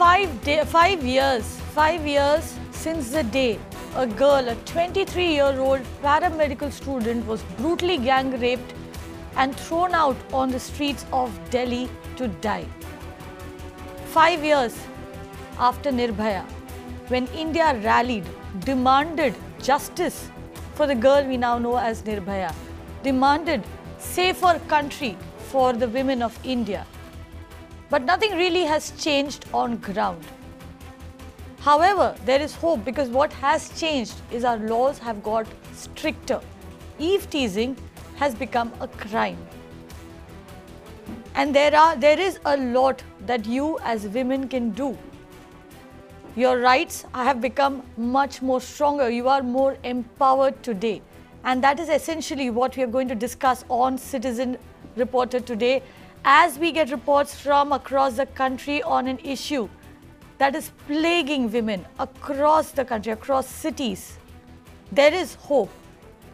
5 years since the day a girl, a 23-year-old paramedical student, was brutally gang raped and thrown out on the streets of Delhi to die. 5 years after Nirbhaya, when India rallied, demanded justice for the girl we now know as Nirbhaya, demanded safer country for the women of India. But nothing really has changed on ground. However, there is hope, because what has changed is our laws have got stricter. Eve teasing has become a crime. And there is a lot that you as women can do. Your rights have become much more stronger. You are more empowered today. And that is essentially what we are going to discuss on Citizen Reporter today, as we get reports from across the country on an issue that is plaguing women across the country, across cities. There is hope.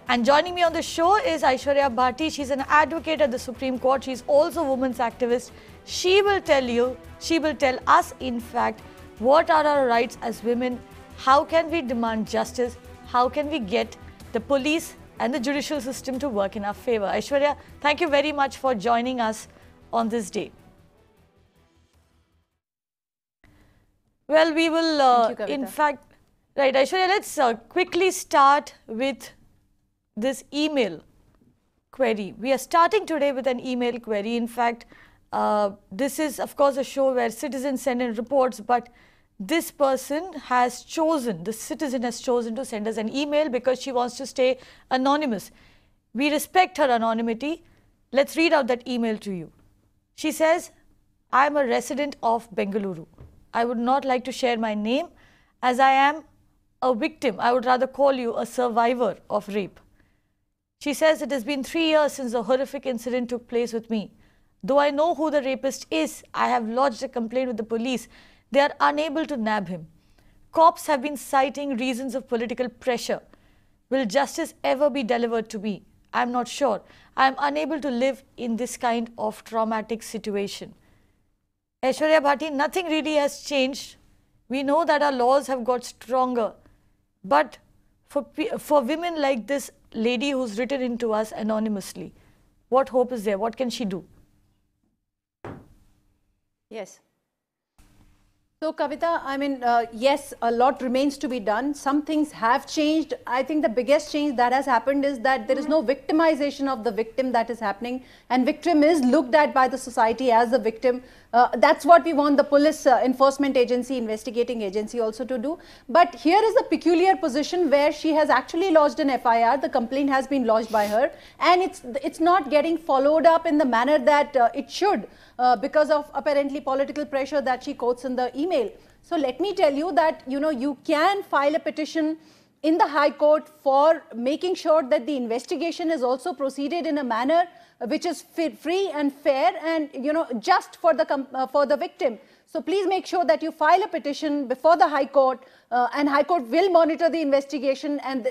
And joining me on the show is Aishwarya Bhati. She's an advocate at the Supreme Court. She's also a women's activist. She will tell us, in fact, what are our rights as women, how can we demand justice, how can we get the police and the judicial system to work in our favor. Aishwarya, thank you very much for joining us on this day. Well, we will, in fact, right, Aishwarya, let's quickly start with this email query. We are starting today with an email query. In fact, this is, of course, a show where citizens send in reports, but this person has chosen, the citizen has chosen to send us an email because she wants to stay anonymous. We respect her anonymity. Let's read out that email to you. She says, I am a resident of Bengaluru. I would not like to share my name, as I am a victim. I would rather call you a survivor of rape. She says, it has been 3 years since the horrific incident took place with me. Though I know who the rapist is, I have lodged a complaint with the police. They are unable to nab him. Cops have been citing reasons of political pressure. Will justice ever be delivered to me? I am not sure. I am unable to live in this kind of traumatic situation. Aishwarya Bhati, nothing really has changed. We know that our laws have got stronger. But for women like this lady who's written into us anonymously, what hope is there? What can she do? Yes. So, Kavita, I mean, yes, a lot remains to be done. Some things have changed. I think the biggest change that has happened is that there is no victimization of the victim that is happening, and victim is looked at by the society as a victim. That's what we want the police enforcement agency, investigating agency also to do. But here is a peculiar position where she has actually lodged an FIR. The complaint has been lodged by her, and it's not getting followed up in the manner that it should. Because of apparently political pressure that she quotes in the email. So let me tell you that, you can file a petition in the High Court for making sure that the investigation is also proceeded in a manner which is free and fair and, just for the victim. So please make sure that you file a petition before the High Court, and High Court will monitor the investigation. And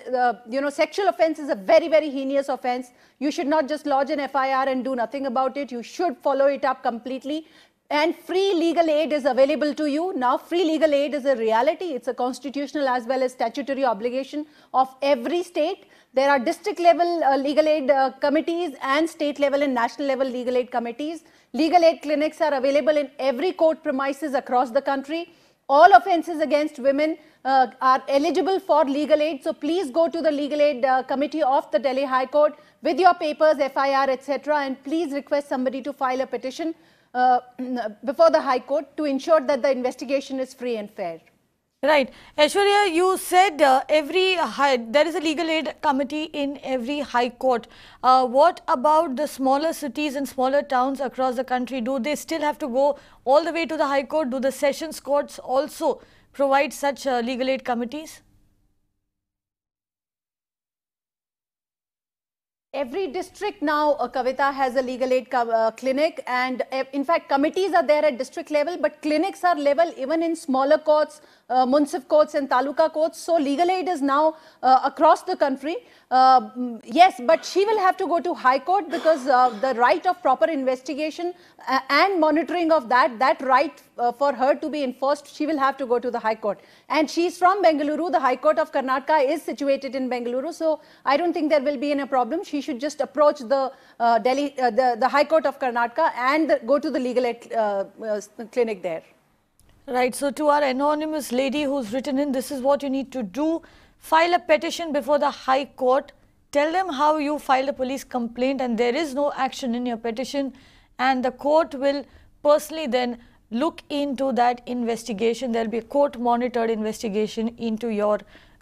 sexual offence is a very, very heinous offence. You should not just lodge an FIR and do nothing about it. You should follow it up completely. And free legal aid is available to you. Now, free legal aid is a reality. It's a constitutional as well as statutory obligation of every state. There are district level legal aid committees and state level and national level legal aid committees. Legal aid clinics are available in every court premises across the country. All offences against women are eligible for legal aid. So please go to the legal aid committee of the Delhi High Court with your papers, FIR, etc. And please request somebody to file a petition before the High Court to ensure that the investigation is free and fair. Right. Aishwarya, you said there is a legal aid committee in every high court. What about the smaller cities and smaller towns across the country? Do they still have to go all the way to the High Court? Do the sessions courts also provide such legal aid committees? Every district now, Kavita, has a legal aid clinic, and in fact committees are there at district level, but clinics are level even in smaller courts, municipal courts and taluka courts. So legal aid is now across the country. Yes, but she will have to go to High Court because the right of proper investigation and monitoring of that right for her to be enforced, she will have to go to the High Court. And she's from Bengaluru. The High Court of Karnataka is situated in Bengaluru. So I don't think there will be any problem. She should just approach the the High Court of Karnataka and go to the legal aid clinic there. Right. So to our anonymous lady who's written in, this is what you need to do. File a petition before the High Court. Tell them how you filed a police complaint and there is no action in your petition, and the court will personally then look into that investigation. There will be a court monitored investigation into your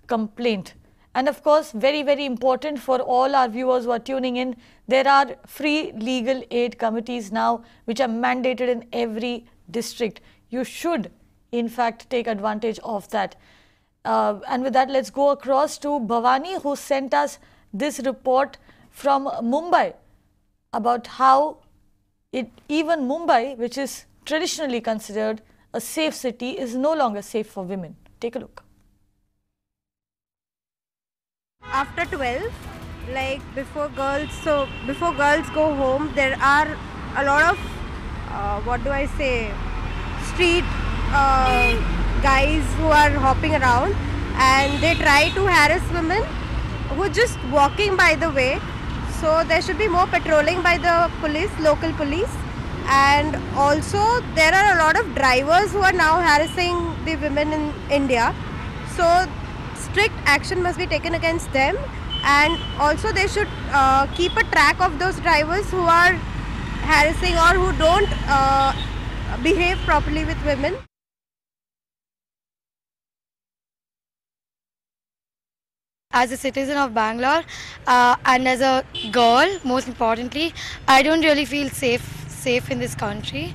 complaint. And of course, very, very important for all our viewers who are tuning in, there are free legal aid committees now which are mandated in every district. You should in fact take advantage of that. And with that, let's go across to Bhavani, who sent us this report from Mumbai about how even Mumbai, which is traditionally considered a safe city, is no longer safe for women. Take a look. After 12, like before girls go home, there are a lot of street guys who are hopping around, and they try to harass women who are just walking by the way. So there should be more patrolling by the police, local police. And also there are a lot of drivers who are now harassing the women in India. So strict action must be taken against them, and also they should keep a track of those drivers who are harassing or who don't behave properly with women. As a citizen of Bangalore and as a girl, most importantly, I don't really feel safe in this country.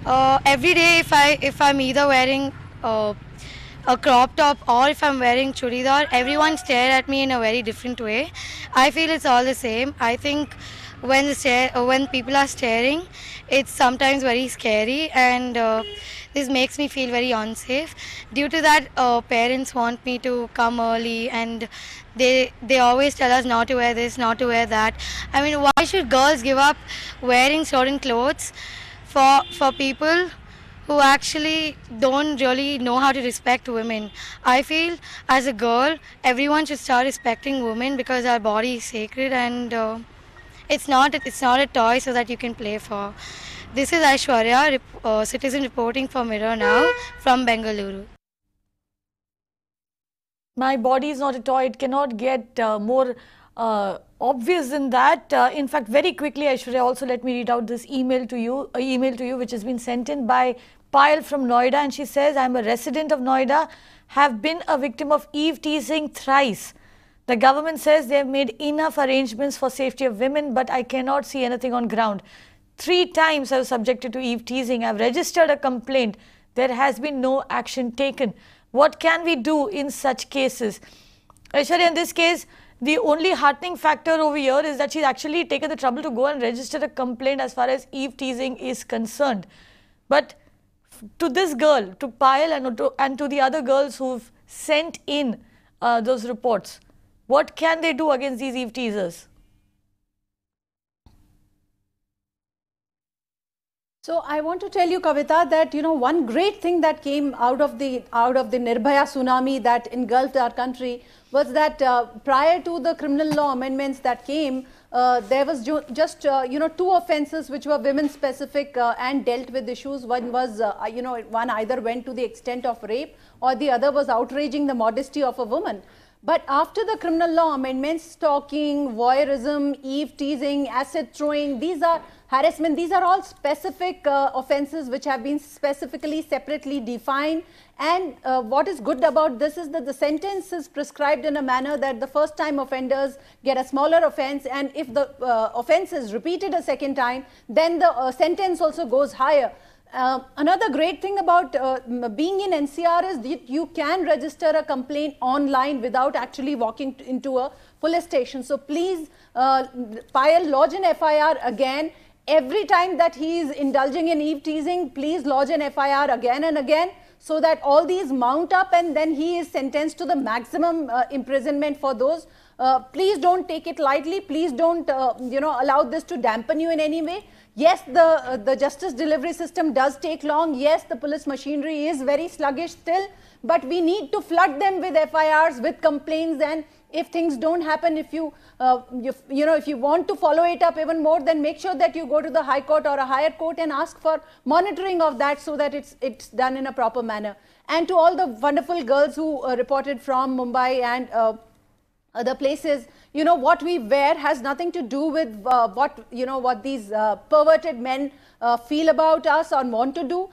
Every day, if I'm either wearing a crop top or if I'm wearing churidar, everyone stare at me in a very different way. I feel it's all the same. I think when people are staring, it's sometimes very scary, and this makes me feel very unsafe. Due to that, parents want me to come early, and they always tell us not to wear this, not to wear that. I mean, why should girls give up wearing certain clothes for people who actually don't really know how to respect women? I feel as a girl, everyone should start respecting women because our body is sacred, and it's not a toy so that you can play for. This is Aishwarya, citizen reporting for Mirror Now from Bengaluru. My body is not a toy. It cannot get more obvious than that. In fact, very quickly, Aishwarya, also let me read out this email to you, which has been sent in by Payal from Noida, and she says, I'm a resident of Noida, have been a victim of eve teasing thrice. The government says they have made enough arrangements for safety of women, but I cannot see anything on ground. 3 times I was subjected to eve teasing. I have registered a complaint. There has been no action taken. What can we do in such cases? Aishwarya, in this case, the only heartening factor over here is that she's actually taken the trouble to go and register a complaint as far as eve teasing is concerned. But to this girl, to Payal and to the other girls who've sent in those reports, what can they do against these eve teasers? So I want to tell you, Kavita, that one great thing that came out of the Nirbhaya tsunami that engulfed our country was that prior to the criminal law amendments that came, there was just 2 offences which were women specific and dealt with issues. One was one either went to the extent of rape, or the other was outraging the modesty of a woman. But after the criminal law amendments, stalking, voyeurism, eve teasing, acid throwing, these are harassment, these are all specific offences which have been specifically, separately defined. And what is good about this is that the sentence is prescribed in a manner that the first time offenders get a smaller offence, and if the offence is repeated a second time, then the sentence also goes higher. Another great thing about being in NCR is that you can register a complaint online without actually walking into a police station. So please, Payal, lodge an FIR again. Every time that he is indulging in eve teasing, please lodge an FIR again and again, so that all these mount up and then he is sentenced to the maximum imprisonment for those. please don't take it lightly. Please don't, allow this to dampen you in any way. Yes, the justice delivery system does take long. Yes, the police machinery is very sluggish still, but we need to flood them with FIRs, with complaints, and if things don't happen, if you want to follow it up even more, then make sure that you go to the High Court or a higher court and ask for monitoring of that so that it's done in a proper manner. And to all the wonderful girls who reported from Mumbai and other places, what we wear has nothing to do with what these perverted men feel about us or want to do.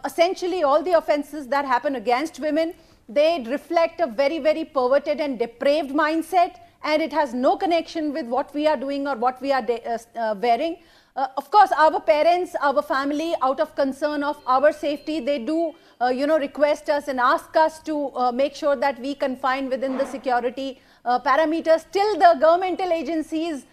Essentially, all the offences that happen against women, they reflect a very, very perverted and depraved mindset, and it has no connection with what we are doing or what we are wearing. Of course, our parents, our family, out of concern of our safety, they do request us and ask us to make sure that we confine within the security parameters. Till the governmental agencies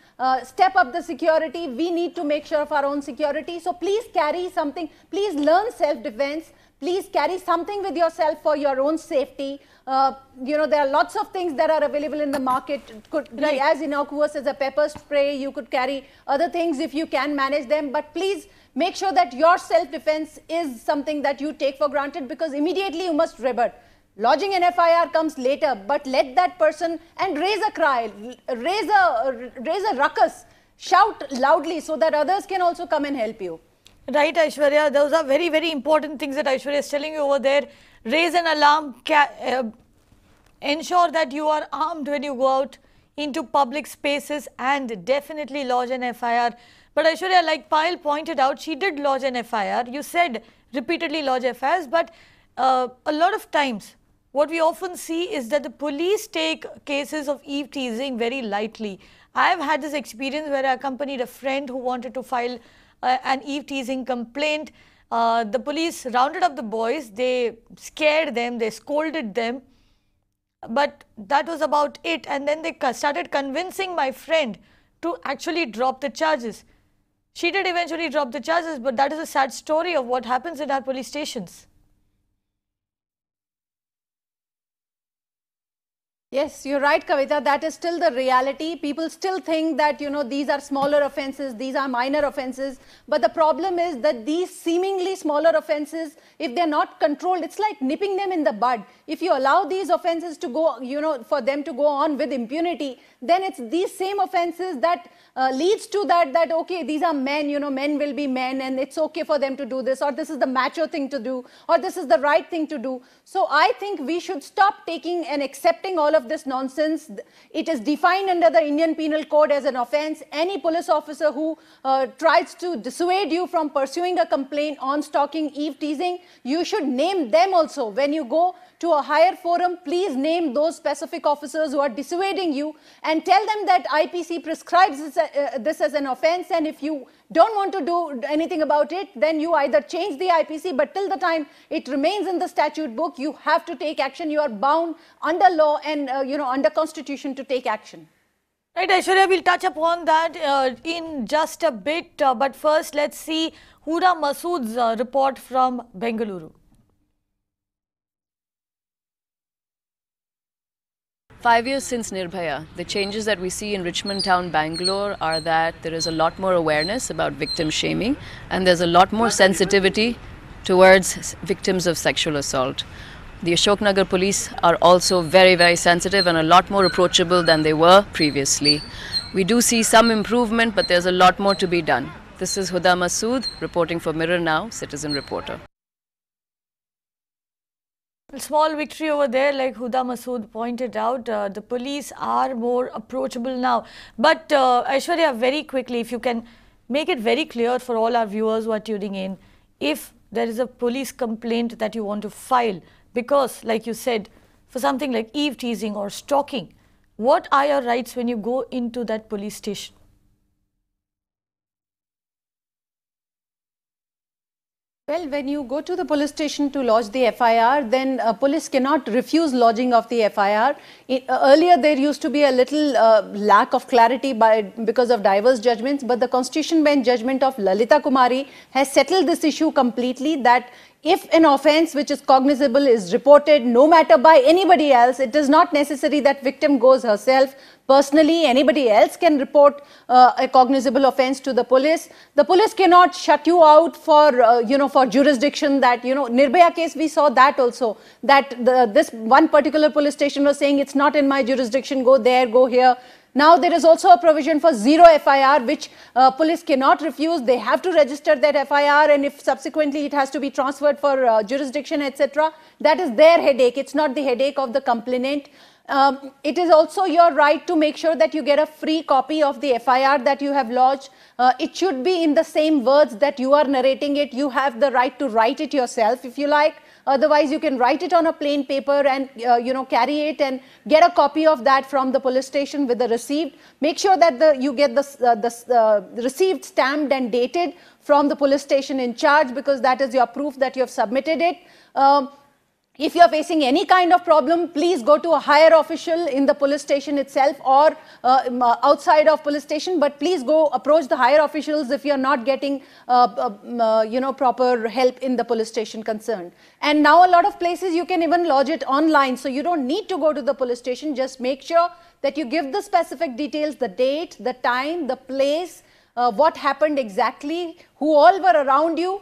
step up the security, we need to make sure of our own security. So please carry something, please learn self-defense. Please carry something with yourself for your own safety. There are lots of things that are available in the market. It could be as innocuous as a pepper spray. You could carry other things if you can manage them. But please make sure that your self-defense is something that you take for granted, because immediately you must rebut. Lodging an FIR comes later, but let that person and raise a cry, raise a ruckus, shout loudly so that others can also come and help you. Right, Aishwarya, those are very, very important things that Aishwarya is telling you over there. Raise an alarm, ensure that you are armed when you go out into public spaces, and definitely lodge an FIR. But Aishwarya, like Payal pointed out, she did lodge an FIR. You said repeatedly lodge FIRs, but a lot of times what we often see is that the police take cases of eve teasing very lightly. I have had this experience where I accompanied a friend who wanted to file an eve teasing complaint. The police rounded up the boys, they scared them, they scolded them, but that was about it. And then they started convincing my friend to actually drop the charges. She did eventually drop the charges, but that is a sad story of what happens in our police stations. Yes, you're right, Kavita. That is still the reality. People still think that, these are smaller offences, these are minor offences. But the problem is that these seemingly smaller offences, if they're not controlled, it's like nipping them in the bud. If you allow these offences to go, for them to go on with impunity, then it's these same offences that leads to that, okay, these are men, men will be men, and it's okay for them to do this, or this is the macho thing to do, or this is the right thing to do. So I think we should stop taking and accepting all of this nonsense. It is defined under the Indian Penal Code as an offence. Any police officer who tries to dissuade you from pursuing a complaint on stalking, eve teasing, you should name them also. When you go to a higher forum, please name those specific officers who are dissuading you and tell them that IPC prescribes this as an offence, and if you don't want to do anything about it, then you either change the IPC, but till the time it remains in the statute book, you have to take action. You are bound under law and under constitution to take action. Right, Aishwarya, we'll touch upon that in just a bit, but first let's see Huda Masood's report from Bengaluru. 5 years since Nirbhaya, the changes that we see in Richmond Town, Bangalore are that there is a lot more awareness about victim shaming, and there's a lot more sensitivity towards victims of sexual assault. The Ashoknagar police are also very, very sensitive and a lot more approachable than they were previously. We do see some improvement, but there's a lot more to be done. This is Huda Masood reporting for Mirror Now, Citizen Reporter. Small victory over there, like Huda Masood pointed out. The police are more approachable now. But Aishwarya, very quickly, if you can make it very clear for all our viewers who are tuning in, if there is a police complaint that you want to file, because like you said, for something like eve teasing or stalking, what are your rights when you go into that police station? Well, when you go to the police station to lodge the FIR, then police cannot refuse lodging of the FIR. Earlier, there used to be a little lack of clarity because of diverse judgments, but the Constitution Bench judgment of Lalita Kumari has settled this issue completely, that if an offense which is cognizable is reported, no matter by anybody else, it is not necessary that victim goes herself. Personally, anybody else can report a cognizable offense to the police. The police cannot shut you out for, for jurisdiction that, Nirbhaya case, we saw that also, that this one particular police station was saying it's not in my jurisdiction, go there, go here. Now there is also a provision for zero FIR, which police cannot refuse. They have to register that FIR, and if subsequently it has to be transferred for jurisdiction, etc., that is their headache. It's not the headache of the complainant. It is also your right to make sure that you get a free copy of the FIR that you have lodged. It should be in the same words that you are narrating it. You have the right to write it yourself if you like. Otherwise, you can write it on a plain paper and, carry it and get a copy of that from the police station with the receipt. Make sure that you get the receipt stamped and dated from the police station in charge, because that is your proof that you have submitted it. If you are facing any kind of problem, please go to a higher official in the police station itself or outside of police station, but please go approach the higher officials if you are not getting proper help in the police station concerned. And now a lot of places you can even lodge it online, so you don't need to go to the police station. Just make sure that you give the specific details, the date, the time, the place, what happened exactly, who all were around you,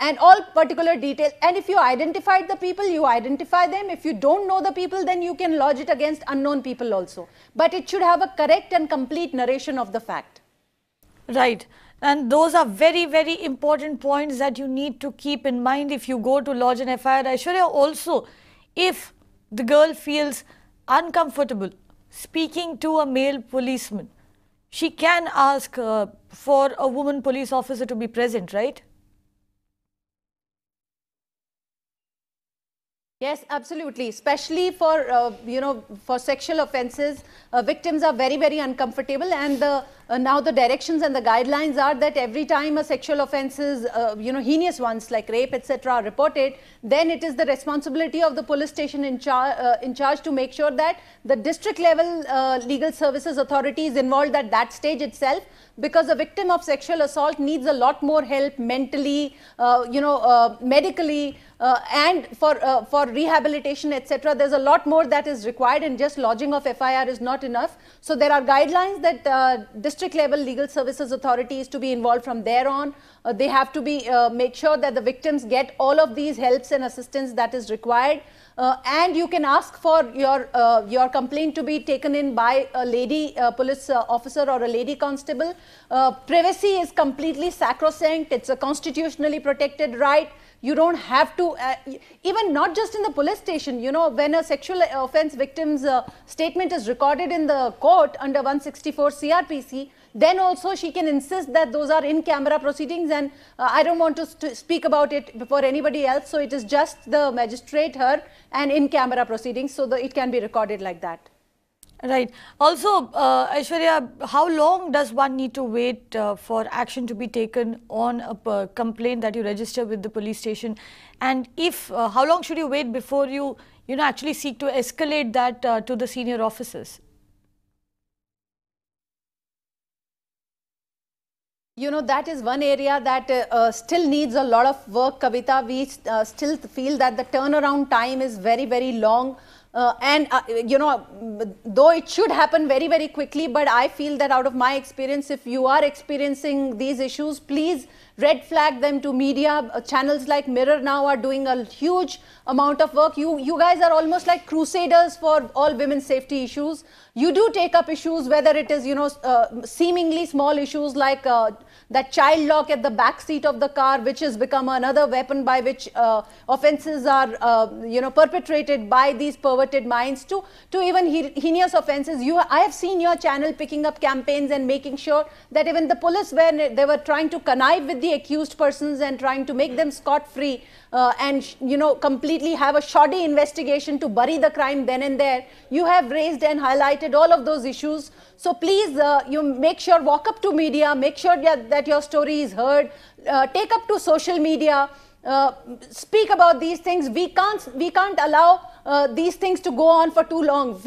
and all particular details. And if you identified the people, you identify them. If you don't know the people, then you can lodge it against unknown people also. But it should have a correct and complete narration of the fact. Right. And those are very, very important points that you need to keep in mind if you go to lodge an FIR. Aishwarya, also, if the girl feels uncomfortable speaking to a male policeman, she can ask for a woman police officer to be present, right? Yes, absolutely. Especially for, for sexual offences, victims are very, very uncomfortable, and now the directions and the guidelines are that every time a sexual offence is, heinous ones like rape, etc. are reported, then it is the responsibility of the police station in charge to make sure that the district level legal services authority is involved at that stage itself, because a victim of sexual assault needs a lot more help mentally, medically, and for rehabilitation, etc. There's a lot more that is required, and just lodging of FIR is not enough. So there are guidelines that district level legal services authority is to be involved from there on. They have to be make sure that the victims get all of these helps and assistance that is required. And you can ask for your complaint to be taken in by a lady police officer or a lady constable. Privacy is completely sacrosanct. It's a constitutionally protected right. You don't have to, even not just in the police station, when a sexual offense victim's statement is recorded in the court under 164 CRPC, then also she can insist that those are in-camera proceedings, and I don't want to speak about it before anybody else, so it is just the magistrate, her, and in-camera proceedings, so that it can be recorded like that. Right. Also, Aishwarya, how long does one need to wait for action to be taken on a complaint that you register with the police station? And if, how long should you wait before you, actually seek to escalate that to the senior officers? That is one area that still needs a lot of work, Kavita. We still feel that the turnaround time is very, very long. Though it should happen very, very quickly, but I feel that out of my experience, if you are experiencing these issues, please red flag them to media. Channels like Mirror now are doing a huge amount of work. You guys are almost like crusaders for all women's safety issues. You do take up issues, whether it is, seemingly small issues like that child lock at the back seat of the car, which has become another weapon by which offences are, perpetrated by these perverted minds, to even heinous offences. I have seen your channel picking up campaigns and making sure that even the police, when they were trying to connive with the accused persons and trying to make them scot-free, and completely have a shoddy investigation to bury the crime then and there, you have raised and highlighted all of those issues. So please, you make sure, walk up to media, make sure that your story is heard, take up to social media, speak about these things. We can't allow these things to go on for too long.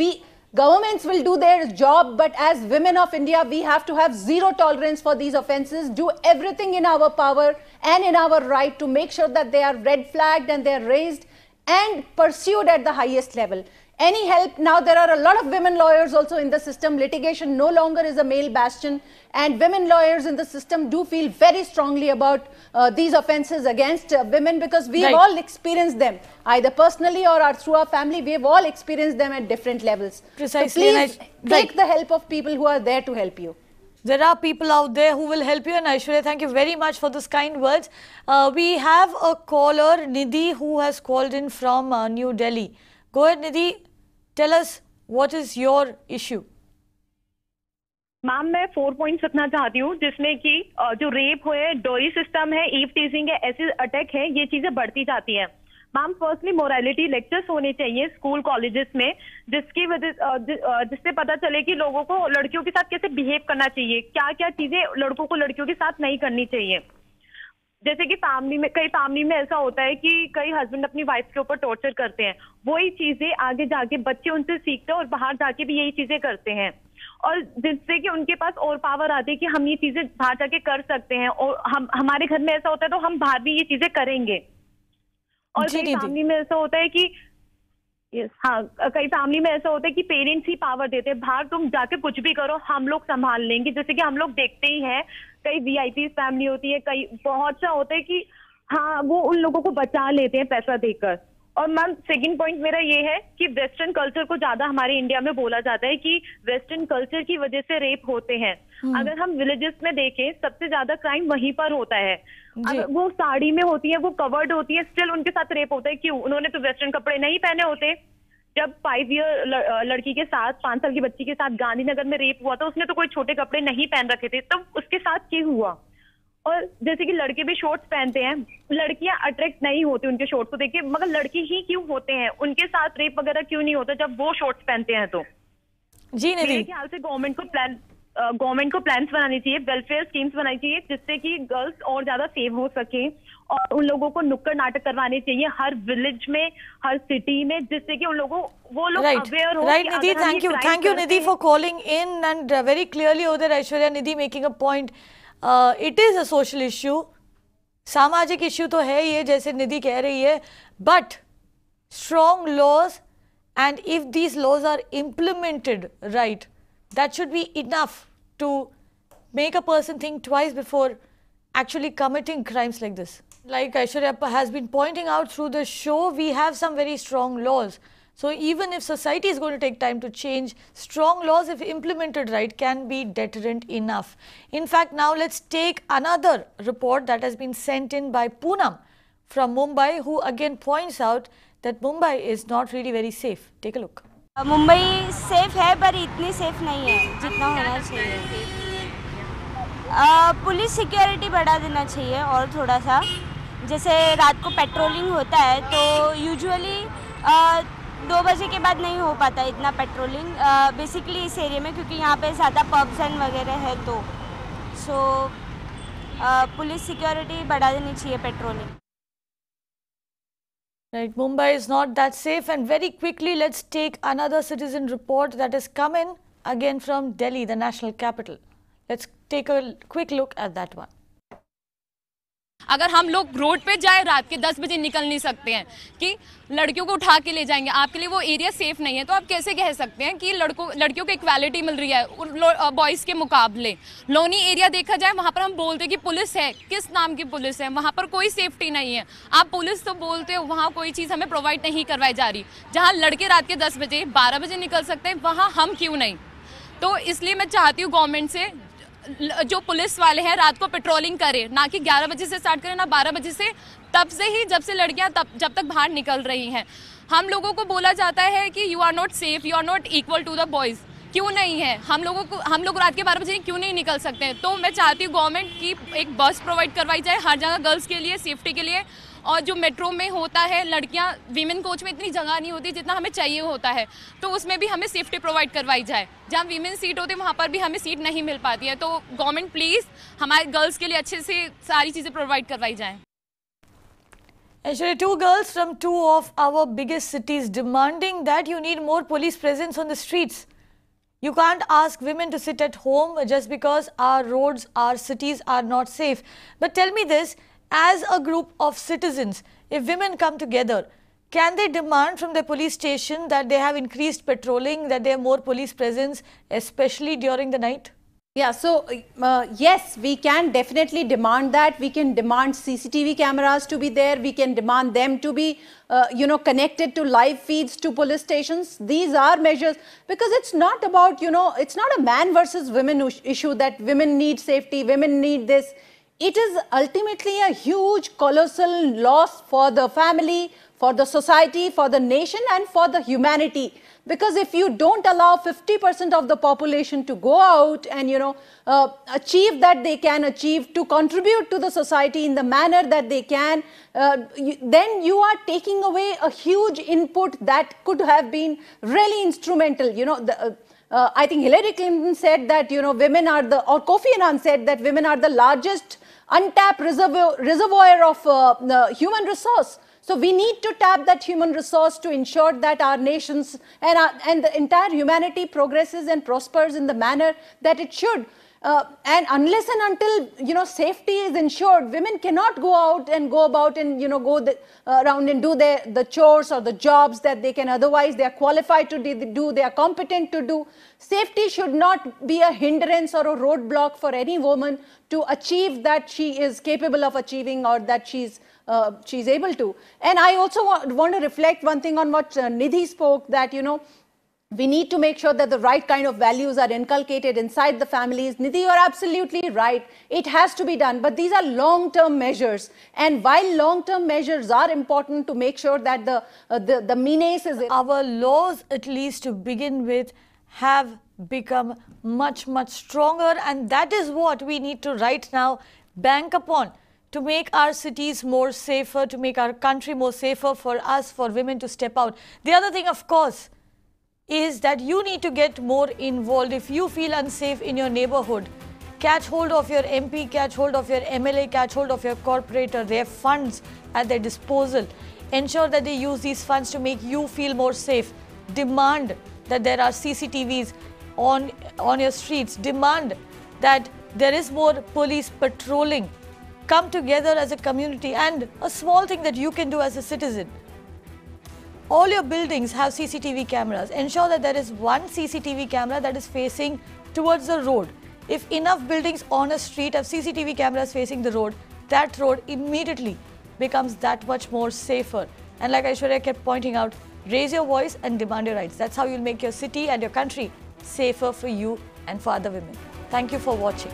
Governments will do their job, but as women of India, we have to have zero tolerance for these offenses, do everything in our power and in our right to make sure that they are red flagged and they are raised and pursued at the highest level. Any help? Now there are a lot of women lawyers also in the system. Litigation no longer is a male bastion, and women lawyers in the system do feel very strongly about these offenses against women, because we've all experienced them, either personally or through our family. We've all experienced them at different levels. Precisely. So please take the help of people who are there to help you. There are people out there who will help you, and Aishwarya, thank you very much for those kind words. We have a caller, Nidhi, who has called in from New Delhi. Go ahead, Nidhi. Tell us, what is your issue? Ma'am मैं 4 points रखना चाहती हूँ, जिसमें कि जो rape हुए, डोरी system है, ईव टीजिंग है, ऐसे अटैक है, ये चीजें बढ़ती जाती हैं। मैम फर्स्टली मोरालिटी लेक्चर्स होने चाहिए स्कूल कॉलेजेस में, जिसकी वजह जिससे पता चले कि लोगों को लड़कियों के साथ कैसे बिहेव करना चाहिए, क्या क्या चीजें लड़कों को लड़कियों के साथ नहीं करनी चाहिए। जैसे कि कई फैमिली में ऐसा होता है कि कई हस्बैंड अपनी वाइफ के ऊपर टॉर्चर करते हैं, वही चीजें आगे जाके बच्चे उनसे सीखते हैं और बाहर जाके भी यही चीजें करते हैं, और जिससे कि उनके पास और पावर आती है कि हम ये चीजें बाहर जाके कर सकते हैं, और हमारे घर में ऐसा होता है तो हम बाहर भी ये चीजें करेंगे। और कई फैमिली में ऐसा होता है कि कई फैमिली में ऐसा होता है कि पेरेंट्स ही पावर देते हैं, बाहर तुम जाके कुछ भी करो, हम लोग संभाल लेंगे। जैसे कि हम लोग देखते ही हैं, कई वीआईपी फैमिली होती है, कई बहुत सा होता है कि हाँ वो उन लोगों को बचा लेते हैं पैसा देकर। और मैम सेकंड पॉइंट मेरा ये है कि वेस्टर्न कल्चर को ज्यादा हमारे इंडिया में बोला जाता है कि वेस्टर्न कल्चर की वजह से रेप होते हैं। अगर हम विलेजेस में देखें, सबसे ज्यादा क्राइम वहीं पर होता है। अगर वो साड़ी में होती है, वो कवर्ड होती है, स्टिल उनके साथ रेप होता है। क्यों? उन्होंने तो वेस्टर्न कपड़े नहीं पहने होते। जब 5 ईयर लड़की के साथ 5 साल की बच्ची के साथ गांधीनगर में रेप हुआ था, उसने तो कोई छोटे कपड़े नहीं पहन रखे थे, तब उसके साथ क्यों हुआ? और जैसे कि लड़के भी शॉर्ट्स पहनते हैं, लड़कियां अट्रैक्ट नहीं होती उनके शॉर्ट्स को देख के, मगर लड़के ही क्यों होते हैं? उनके साथ रेप वगैरह क्यों नहीं होता जब वो शॉर्ट्स पहनते हैं? तो जी मेरे ख्याल से गवर्नमेंट को प्लान्स बनानी चाहिए, वेलफेयर स्कीम्स बनानी चाहिए, जिससे कि गर्ल्स और ज्यादा सेव हो सके, और उन लोगों को नुक्कड़ नाटक करवाने चाहिए हर विलेज में, हर सिटी में, जिससे कि उन लोगों वो लोग अवेयर हो। Right Nidhi, thank you Nidhi for calling in, and very clearly over there Aishwarya Nidhi making a point. It is a social issue, सामाजिक इश्यू तो है ये, जैसे निधि कह रही है, but strong laws, and if these laws are implemented right, that should be enough to make a person think twice before actually committing crimes like this. Like Aishwarya has been pointing out through the show, we have some very strong laws. So even if society is going to take time to change, strong laws, if implemented right, can be deterrent enough. In fact, now let's take another report that has been sent in by Poonam from Mumbai, who again points out that Mumbai is not really very safe. Take a look. Mumbai safe है, पर इतनी safe नहीं है जितना होना चाहिए। Police security बढ़ा देना चाहिए और थोड़ा सा, जैसे रात को पेट्रोलिंग होता है तो यूजुअली 2 बजे के बाद नहीं हो पाता इतना पेट्रोलिंग, बेसिकली इस एरिया में, क्योंकि यहाँ पे ज़्यादा पब्स एंड वगैरह है, तो पुलिस सिक्योरिटी बढ़ा देनी चाहिए, patrolling. Right, Mumbai is not that safe, and very quickly let's take another citizen report that has come in again from Delhi, the national capital. Let's take a quick look at that one. अगर हम लोग road पे जाए, रात के 10 बजे निकल नहीं सकते हैं कि लड़कियों को उठा के ले जाएंगे, आपके लिए वो एरिया सेफ नहीं है, तो आप कैसे कह सकते हैं कि लड़कियों को इक्वालिटी मिल रही है बॉयज़ के मुकाबले? लोनी एरिया देखा जाए, वहाँ पर हम बोलते हैं कि पुलिस है, किस नाम की पुलिस है? वहाँ पर कोई सेफ्टी नहीं है। आप पुलिस तो बोलते हो, वहाँ कोई चीज़ हमें प्रोवाइड नहीं करवाई जा रही। जहाँ लड़के रात के 10 बजे 12 बजे निकल सकते हैं, वहाँ हम क्यों नहीं? तो इसलिए मैं चाहती हूँ गवर्नमेंट से, जो पुलिस वाले हैं रात को पेट्रोलिंग करे, ना कि 11 बजे से स्टार्ट करें, ना 12 बजे से, तब से ही जब से लड़कियां जब तक बाहर निकल रही हैं। हम लोगों को बोला जाता है कि you are not safe, you are not equal to the boys. क्यों नहीं है? हम लोग रात के 12 बजे क्यों नहीं निकल सकते हैं? तो मैं चाहती हूँ गवर्नमेंट की एक बस प्रोवाइड करवाई जाए हर जगह गर्ल्स के लिए, सेफ्टी के लिए। और जो मेट्रो में होता है, लड़कियां वीमेन कोच में इतनी जगह नहीं होती जितना हमें चाहिए होता है, तो उसमें भी हमें सेफ्टी प्रोवाइड करवाई जाए। जहाँ वीमेन सीट होती है वहाँ पर भी हमें सीट नहीं मिल पाती है, तो गवर्नमेंट प्लीज़ हमारे गर्ल्स के लिए अच्छे से सारी चीज़ें प्रोवाइड करवाई जाएँ। Actually, two girls from two of our biggest cities demanding that you need more police presence on the streets. You can't ask women to sit at home just because our roads, our cities are not safe. But tell me this, as a group of citizens, if women come together, can they demand from the police station that they have increased patrolling, that they have more police presence, especially during the night? Yeah, so yes, we can definitely demand that. We can demand CCTV cameras to be there. We can demand them to be, connected to live feeds to police stations. These are measures, because it's not about, it's not a man versus women issue that women need safety, women need this. It is ultimately a huge, colossal loss for the family, for the society, for the nation, and for the humanity. Because if you don't allow 50% of the population to go out and, achieve that they can achieve, to contribute to the society in the manner that they can, then you are taking away a huge input that could have been really instrumental. I think Hillary Clinton said that, women are or Kofi Annan said that women are the largest untapped reservoir of human resource. So we need to tap that human resource to ensure that our nations and the entire humanity progresses and prospers in the manner that it should. And unless and until, safety is ensured, women cannot go out and go about and, go around and do the chores or the jobs that they can otherwise, they are qualified to do, they are competent to do. Safety should not be a hindrance or a roadblock for any woman to achieve that she is capable of achieving or that she's able to. And I also want to reflect one thing on what Nidhi spoke, that, we need to make sure that the right kind of values are inculcated inside the families. Nidhi, you are absolutely right. It has to be done. But these are long-term measures. And while long-term measures are important to make sure that the menace is... Our laws, at least to begin with, have become much, much stronger. And that is what we need to right now bank upon, to make our cities more safer, to make our country more safer for us, for women to step out. The other thing, of course, is that you need to get more involved. If you feel unsafe in your neighborhood, catch hold of your MP, catch hold of your MLA, catch hold of your corporator. They have funds at their disposal. Ensure that they use these funds to make you feel more safe. Demand that there are CCTVs on your streets. Demand that there is more police patrolling. Come together as a community. And a small thing that you can do as a citizen. All your buildings have CCTV cameras. Ensure that there is one CCTV camera that is facing towards the road. If enough buildings on a street have CCTV cameras facing the road, that road immediately becomes that much more safer. And like Aishwarya kept pointing out, raise your voice and demand your rights. That's how you'll make your city and your country safer for you and for other women. Thank you for watching.